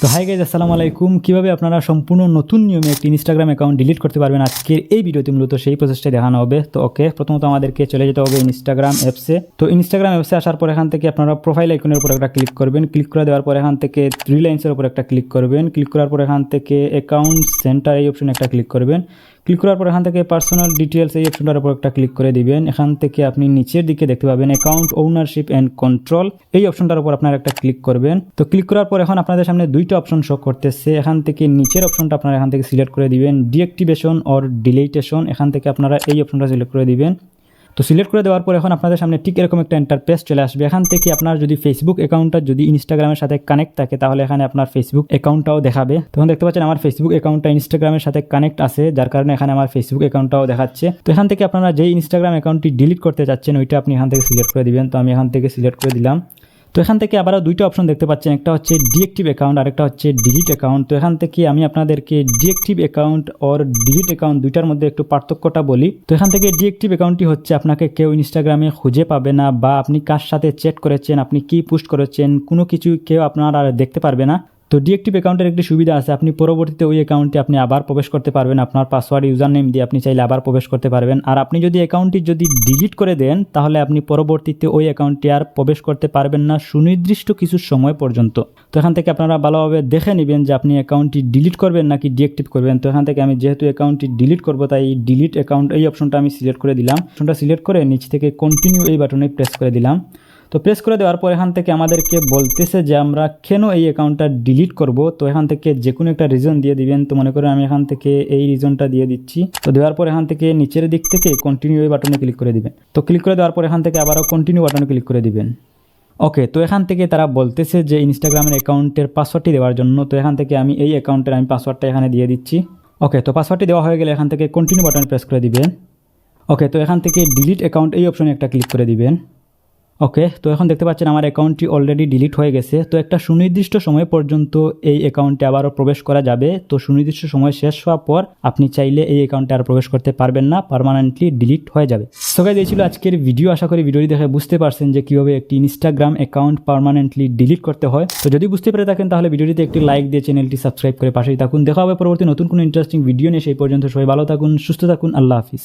তো hi guys, আসসালামু আলাইকুম। কিভাবে আপনারা সম্পূর্ণ নতুন নিয়মে একটি ইনস্টাগ্রাম অ্যাকাউন্ট ডিলিট করতে পারবেন, আজকের এই ভিডিওতে মূলত সেই প্রসেসটা দেখানো হবে। তো ওকে, প্রথমত আমাদেরকে চলে যেতে হবে ইনস্টাগ্রাম অ্যাপসে। তো ইনস্টাগ্রাম অ্যাপসে আসার পর এখান থেকে আপনারা প্রোফাইল আইকনের উপর একটা ক্লিক করবেন। ক্লিক করে দেওয়ার পর এখান থেকে থ্রি লাইন্সের উপর একটা ক্লিক করবেন। ক্লিক করার পর এখান থেকে অ্যাকাউন্ট সেন্টার এই অপশনে একটা ক্লিক করবেন। ক্লিক করার পর এখান থেকে পার্সোনাল ডিটেলস এই অপশনটার উপর একটা ক্লিক করে দিবেন। এখান থেকে আপনি নিচের দিকে দেখতে পাবেন অ্যাকাউন্ট ওনারশিপ অ্যান্ড কন্ট্রোল, এই অপশনটার উপর আপনারা একটা ক্লিক করবেন। তো ক্লিক করার পর এখন আপনাদের সামনে দুইটা অপশন শো করতেছে। এখান থেকে নিচের অপশনটা আপনারা এখান থেকে সিলেক্ট করে দিবেন, ডিঅ্যাক্টিভেশন অর ডিলিটেশন। এখান থেকে আপনারা এই অপশনটা সিলেক্ট করে দিবেন। তো সিলেক্ট করে দেওয়ার পর এখন আপনাদের সামনে ঠিক এরকম একটা ইন্টারফেস চলে আসবে। এখান থেকে আপনার যদি ফেসবুক অ্যাকাউন্টটা যদি ইনস্টাগ্রামের সাথে কানেক্ট থাকে তাহলে এখানে আপনার ফেসবুক অ্যাকাউন্টটাও দেখাবে। তখন দেখতে পাচ্ছেন আমার ফেসবুক অ্যাকাউন্টটা ইনস্টাগ্রামের সাথে কানেক্ট আছে, যার কারণে এখানে আমার ফেসবুক অ্যাকাউন্টটাও দেখাচ্ছে। তো এখান থেকে আপনারা যেই ইনস্টাগ্রাম অ্যাকাউন্টটি ডিলিট করতে চাচ্ছেন ওইটা আপনি এখান থেকে সিলেক্ট করে দিবেন। তো আমি এখান থেকে সিলেক্ট করে দিলাম। তো এখান থেকে আবারও দুইটা অপশন দেখতে পাচ্ছেন, একটা হচ্ছে ডিএক্টিভ অ্যাকাউন্ট আর একটা হচ্ছে ডিলিট অ্যাকাউন্ট। তো এখান থেকে আমি আপনাদেরকে ডিএক্টিভ অ্যাকাউন্ট আর ডিলিট অ্যাকাউন্ট দুইটার মধ্যে একটু পার্থক্যটা বলি। তো এখান থেকে ডিএক্টিভ অ্যাকাউন্টটি হচ্ছে আপনাকে কেউ ইনস্টাগ্রামে খুঁজে পাবে না, বা আপনি কার সাথে চ্যাট করেছেন, আপনি কি পোস্ট করেছেন, কোনো কিছু কেউ আপনার আর দেখতে পারবে না। তো ডিএক্টিভ অ্যাকাউন্টের একটি সুবিধা আছে, আপনি পরবর্তীতে ওই অ্যাকাউন্টে আপনি আবার প্রবেশ করতে পারবেন, আপনার পাসওয়ার্ড ইউজার নেম দিয়ে আপনি চাইলে আবার প্রবেশ করতে পারবেন। আর আপনি যদি অ্যাকাউন্টটি যদি ডিলিট করে দেন তাহলে আপনি পরবর্তীতে ওই অ্যাকাউন্টে আর প্রবেশ করতে পারবেন না সুনির্দিষ্ট কিছু সময় পর্যন্ত। তো এখান থেকে আপনারা ভালোভাবে দেখে নেবেন যে আপনি অ্যাকাউন্টটি ডিলিট করবেন নাকি ডিএক্টিভ করবেন। তো এখান থেকে আমি যেহেতু অ্যাকাউন্টটি ডিলিট করবো তাই ডিলিট অ্যাকাউন্ট এই অপশনটা আমি সিলেক্ট করে দিলাম। অপশনটা সিলেক্ট করে নিচ থেকে কন্টিনিউ এই বাটনে প্রেস করে দিলাম। তো প্রেস করে দেওয়ার পর এখান থেকে আমাদেরকে বলতেছে যে আমরা কেন এই অ্যাকাউন্টটা ডিলিট করব। তো এখান থেকে যে কোনো একটা রিজন দিয়ে দিবেন। তো মনে করেন আমি এখান থেকে এই রিজনটা দিয়ে দিচ্ছি। তো দেওয়ার পর এখান থেকে নিচের দিক থেকে কন্টিনিউ এই বাটনে ক্লিক করে দিবেন। তো ক্লিক করে দেওয়ার পর এখান থেকে আবারও কন্টিনিউ বাটনে ক্লিক করে দিবেন। ওকে, তো এখান থেকে তারা বলতেছে যে ইনস্টাগ্রামের অ্যাকাউন্টের পাসওয়ার্ডটি দেওয়ার জন্য। তো এখান থেকে আমি এই অ্যাকাউন্টের পাসওয়ার্ডটা এখানে দিয়ে দিচ্ছি। ওকে, তো পাসওয়ার্ডটি দেওয়া হয়ে গেলে এখান থেকে কন্টিনিউ বাটনে প্রেস করে দিবেন। ওকে, তো এখান থেকে ডিলিট অ্যাকাউন্ট এই অপশনে একটা ক্লিক করে দিবেন। ওকে, তো এখন দেখতে পাচ্ছেন আমার অ্যাকাউন্টটি অলরেডি ডিলিট হয়ে গেছে। তো একটা সুনির্দিষ্ট সময় পর্যন্ত এই অ্যাকাউন্টে আবারও প্রবেশ করা যাবে। তো সুনির্দিষ্ট সময় শেষ হওয়ার পর আপনি চাইলে এই অ্যাকাউন্টে আর প্রবেশ করতে পারবেন না, পার্মানেন্টলি ডিলিট হয়ে যাবে। সো গাইস, এই ছিল আজকের ভিডিও। আশা করি ভিডিওটি দেখে বুঝতে পারছেন যে কীভাবে একটি ইনস্টাগ্রাম অ্যাকাউন্ট পার্মানেন্টলি ডিলিট করতে হয়। তো যদি বুঝতে পেরে থাকেন তাহলে ভিডিওটিতে একটি লাইক দিয়ে চ্যানেলটি সাবস্ক্রাইব করে পাশেই থাকুন। দেখা হবে পরবর্তী নতুন কোনো ইন্টারেস্টিং ভিডিও নিয়ে। সেই পর্যন্ত সবাই ভালো থাকুন, সুস্থ থাকুন। আল্লাহ হাফিজ।